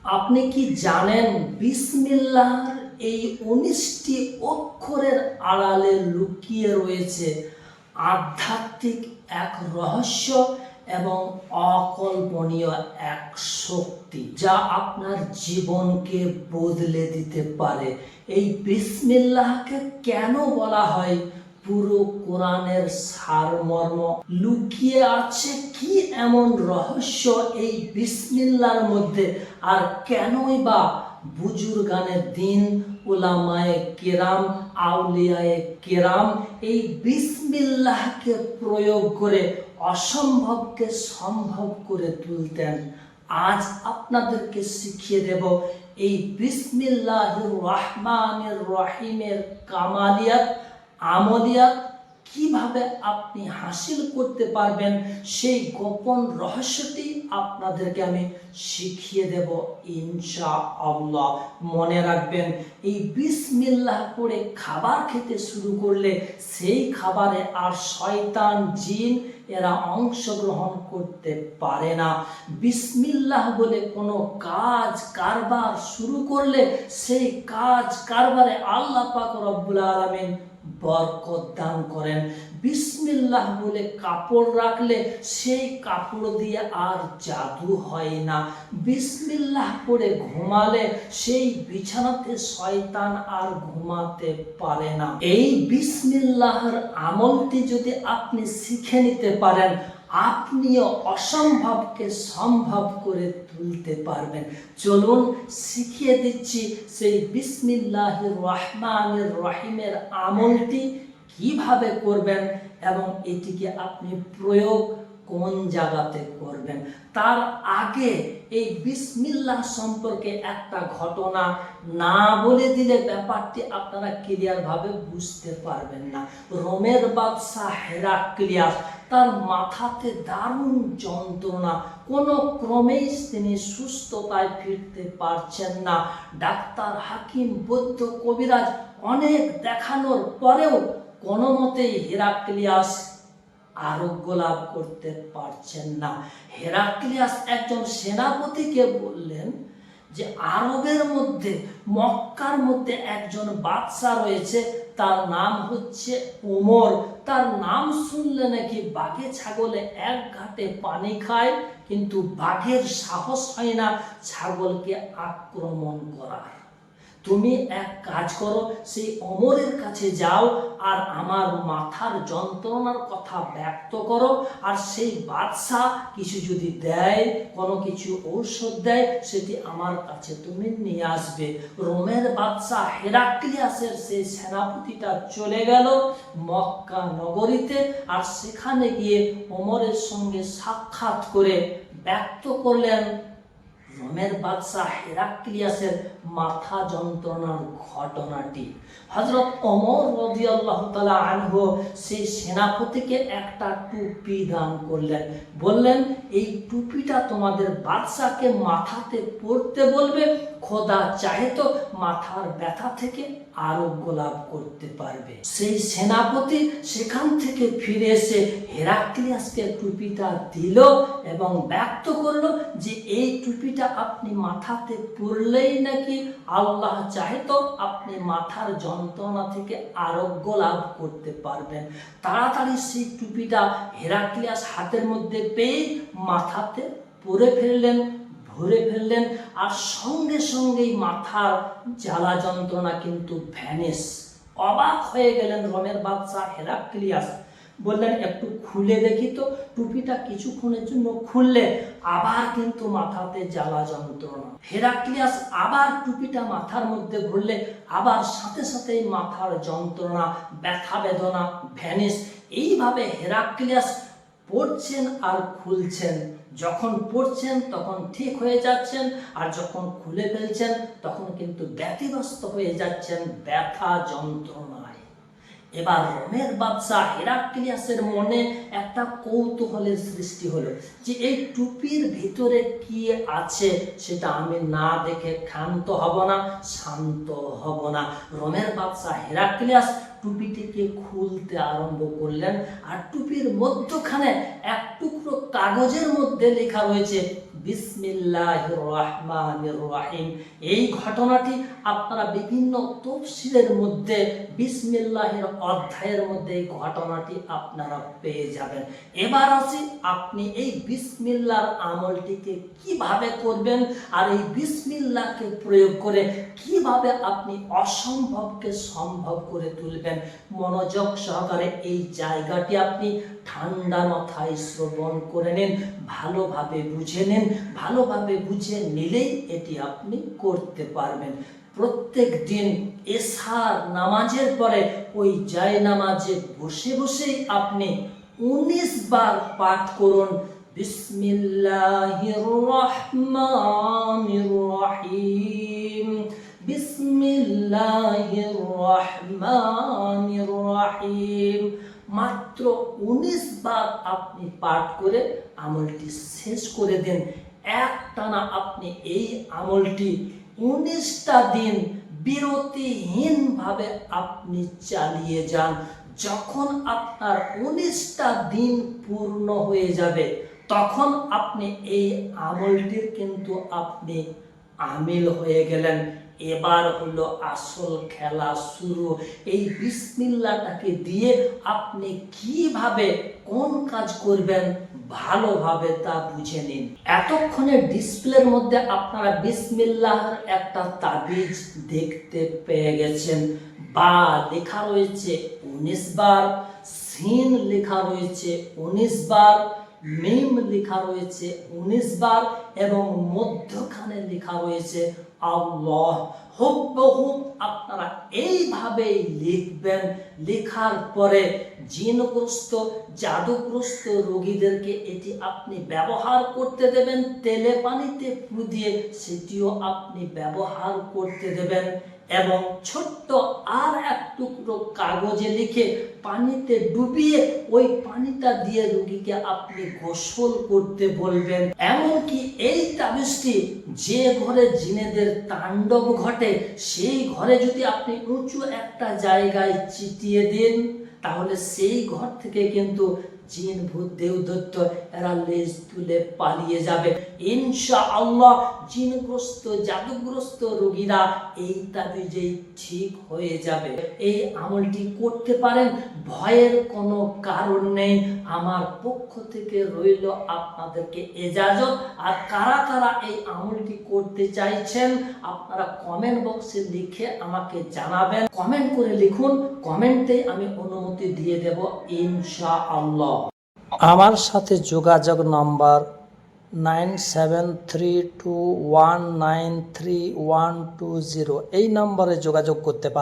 আপনি কি জানেন বিসমিল্লাহর এই ১৯টি অক্ষরের আড়ালে লুকিয়ে রয়েছে আধ্যাত্মিক এক রহস্য এবং অকল্পনীয় এক শক্তি, যা আপনার জীবনকে বদলে দিতে পারে। এই বিসমিল্লাহকে কেন বলা হয়, পুরো কোরআনের সারমর্ম, লুকিয়ে আছে কি এমন রহস্য এই বিসমিল্লাহর মধ্যে, আর কেনই বা বুজুর্গানের দিন, উলামায়ে কেরাম, আউলিয়ায়ে কেরাম এই বিসমিল্লাহকে প্রয়োগ করে অসম্ভবকে সম্ভব করে তুলতেন। আজ আপনাদেরকে শিখিয়ে দেব এই বিসমিল্লাহির রহমানির রহিমের কামালিয়াত, আমলিয়াত কিভাবে আপনি হাসিল করতে পারবেন। সেই গোপন রহস্যটি আপনাদেরকে আমি শিখিয়ে দেব ইনশাআল্লাহ। মনে রাখবেন, এই বিসমিল্লাহ পড়ে খাবার খেতে শুরু করলে সেই খাবারে আর শয়তান, জিন এরা অংশগ্রহণ করতে পারে না। বিসমিল্লাহ বলে কোনো কাজ কারবার শুরু করলে সেই কাজ কারবারে আল্লাহ পাক রব্বুল আলামিন বরকত দান করেন। বিসমিল্লাহ বলে কাপড় রাখলে সেই কাপড় দিয়ে আর জাদু হয় না। বিসমিল্লাহ পড়ে ঘুমালে সেই বিছানাতে শয়তান আর ঘুমাতে পারে না। এই বিসমিল্লাহর আমলটি যদি আপনি শিখে নিতে পারেন, আপনিও অসম্ভবকে সম্ভব করে তুলতে পারবেন। চলুন শিখিয়ে দিচ্ছি সেই বিসমিল্লাহির রহমানির রহিমের আমলটি কিভাবে করবেন এবং এটিকে আপনি প্রয়োগ কোন জায়গাতে করবেন। তার আগে এই বিসমিল্লাহ সম্পর্কে একটা ঘটনা না বলে দিলে ব্যাপারটি আপনারা ক্লিয়ার ভাবে বুঝতে পারবেন না। রোমের বাদশাহ হেরাক্লিয়াস, তার মাথাতে দারুণ যন্ত্রণা, কোনো ক্রমেই তিনি সুস্থতায় ফিরতে পারছেন না। ডাক্তার, হাকিম, বৈদ্য, কবিরাজ অনেক দেখানোর পরেও কোনো মতেই হেরাক্লিয়াস আরোগ্য লাভ করতে পারছেন না। হেরাক্লিয়াস একজন সেনাপতিকে বললেন যে আরবের মধ্যে, মক্কার মধ্যে একজন বাদশা রয়েছে, তার নাম হচ্ছে ওমর। তার নাম শুনলে নাকি বাঘে ছাগলে এক ঘাটে পানি খায়, কিন্তু বাঘের সাহস হয় না ছাগলকে আক্রমণ করার। তুমি এক কাজ করো, সেই ওমরের কাছে যাও আর আমার মাথার যন্ত্রণার কথা ব্যক্ত করো, আর সেই বাদশাহ কিছু যদি দেয়, কোনো কিছু ঔষধ দেয়, সেটি আমার কাছে তুমি নিয়ে আসবে। রোমের বাদশাহ হেরাক্লিয়াসের সেই সেনাপতিটা চলে গেল মক্কা নগরীতে, আর সেখানে গিয়ে ওমরের সঙ্গে সাক্ষাৎ করে ব্যক্ত করলেন রোমের বাদশাহ হেরাক্লিয়াসের মাথা যন্ত্রণার ঘটনাটি। হযরত ওমর রাদিয়াল্লাহু তাআলা আনহু সেই সেনাপতিকে একটা টুপি দান করলেন। বললেন, এই টুপিটা তোমাদের বাদশাকে মাথাতে পরতে বলবে, খোদা চাহে তো মাথার ব্যথা থেকে আরোগ্য লাভ করতে পারবে। সেই সেনাপতি সেখান থেকে ফিরে এসে হেরাক্লিয়াসকে টুপিটা দিল এবং ব্যক্ত করলো যে এই টুপিটা আপনি মাথাতে পরলেই নাকি আল্লাহ চাহে তো আপনি মাথার যন্ত্রণা থেকে আরোগ্য লাভ করতে পারবেন। তাড়াতাড়ি সেই টুপিটা হেরাক্লিয়াস হাতের মধ্যে পেয়ে মাথাতে পরে ফেললেন, ভরে ফেললেন, আর সঙ্গে সঙ্গেই মাথার জ্বালা যন্ত্রণা কিন্তু ভ্যানিশ। অবাক হয়ে গেলেন রোমের বাদশাহ হেরাক্লিয়াস। বললেন, একটু খুলে দেখি তো। টুপিটা কিছুক্ষণের জন্য খুললে আবার কিন্তু মাথাতে জ্বালা যন্ত্রণা। হেরাক্লিয়াস আবার টুপিটা মাথার মধ্যে ভরলে আবার সাথে সাথেই মাথার যন্ত্রণা, ব্যথা বেদনা ভ্যানিশ। এইভাবে হেরাক্লিয়াস পড়ছেন আর খুলছেন। যখন পড়ছেন তখন ঠিক হয়ে যাচ্ছেন, আর যখন খুলে ফেলছেন তখন কিন্তু ব্যতিব্যস্ত হয়ে যাচ্ছেন ব্যথা যন্ত্রণায়। এবার রোমের বাদশাহ হেরাক্লিয়াসের মনে একটা কৌতূহলের সৃষ্টি হলো যে এই টুপির ভিতরে কি আছে সেটা আমি না দেখে ক্ষান্ত হব না, শান্ত হব না। রোমের বাদশাহ হেরাক্লিয়াস টুপিটিকে খুলতে আরম্ভ করলেন, আর টুপির মধ্যখানে এক টুকরো কাগজের মধ্যে লেখা রয়েছে বিসমিল্লাহির রহমানির রহিম। এই ঘটনাটি আপনারা বিভিন্ন তাফসীরের মধ্যে বিসমিল্লাহির অধ্যায়ের মধ্যে এই ঘটনাটি আপনারা পেয়ে যাবেন। এবার আসি আপনি এই বিসমিল্লাহর আমলটিকে কিভাবে করবেন, আর এই বিসমিল্লাহকে প্রয়োগ করে কিভাবে আপনি অসম্ভবকে সম্ভব করে তুলবেন। মনোযোগ সহকারে এই জায়গাটি আপনি ঠান্ডা মাথায় শ্রবণ করে নিন, ভালোভাবে বুঝে নিন। ভালোভাবে বুঝে নিলেই এটি আপনি করতে পারবেন। প্রত্যেক দিন এশার নামাজের পরে ওই জায়নামাজে বসে বসেই আপনি 19 বার পাঠ করুন, বিসমিল্লাহির রহমানির রহিম, বিসমিল্লাহির রহমানির রহিম। মাত্র 19 বার আপনি পাঠ করে আমলটি শেষ করে দেন। একটানা আপনি এই আমলটি 19টা দিন বিরতিহীনভাবে আপনি চালিয়ে যান। যখন আপনার 19টা দিন পূর্ণ হয়ে যাবে, তখন আপনি এই আমলটির কিন্তু আপনি আমিল হয়ে গেলেন। এবার হলো আসল খেলা শুরু। এই বিসমিল্লাহটাকে দিয়ে আপনি কিভাবে কোন কাজ করবেন ভালোভাবে তা বুঝে নিন। এতক্ষণে ডিসপ্লের মধ্যে আপনারা বিসমিল্লাহর একটা তাবিজ দেখতে পেয়ে গেছেন। বা লেখা রয়েছে 19 বার, সিন লেখা রয়েছে 19 বার, মিম লেখা রয়েছে 19 বার এবং মধ্যখানে লেখা রয়েছে আল্লাহ। হুবহুব আপনারা এইভাবেই লিখবেন। লেখার পরে জিনগ্রস্ত জাদুগ্রস্ত রোগীদেরকে এটি আপনি ব্যবহার করতে দেবেন। তেলে পানিতে ফু দিয়ে সেটিও আপনি ব্যবহার করতে দেবেন এবং ছোট্ট আর এক টুকরো কাগজে লিখে পানিতে ডুবিয়ে ওই পানিটা দিয়ে রোগীকে আপনি গোসল করতে বলবেন। এমনকি এই তাবিজটি যে ঘরে জিনেদের তাণ্ডব ঘটে সেই ঘরে যদি আপনি উঁচু একটা জায়গায় চিটিয়ে দেন, তাহলে সেই ঘর থেকে কিন্তু জিন ভূত দেবদত্ত এরা লেজ তুলে পালিয়ে যাবে ইনশাআল্লাহ। জিনগ্রস্ত জাদুগ্রস্ত রোগীরা এই তাবিজেই ঠিক হয়ে যাবে। এই আমলটি করতে পারেন, ভয়ের কোনো কারণ নেই। আমার পক্ষ থেকে রইল আপনাদেরকে এজাজত। আর কারা কারা এই আমলটি করতে চাইছেন আপনারা কমেন্ট বক্সে লিখে আমাকে জানাবেন। কমেন্ট করে লিখুন, কমেন্টে আমি অনুমতি দিয়ে দেব ইনশাআল্লাহ। আমার সাথে যোগাযোগ নাম্বার 9732193120। এই নম্বরে যোগাযোগ করতে পারেন।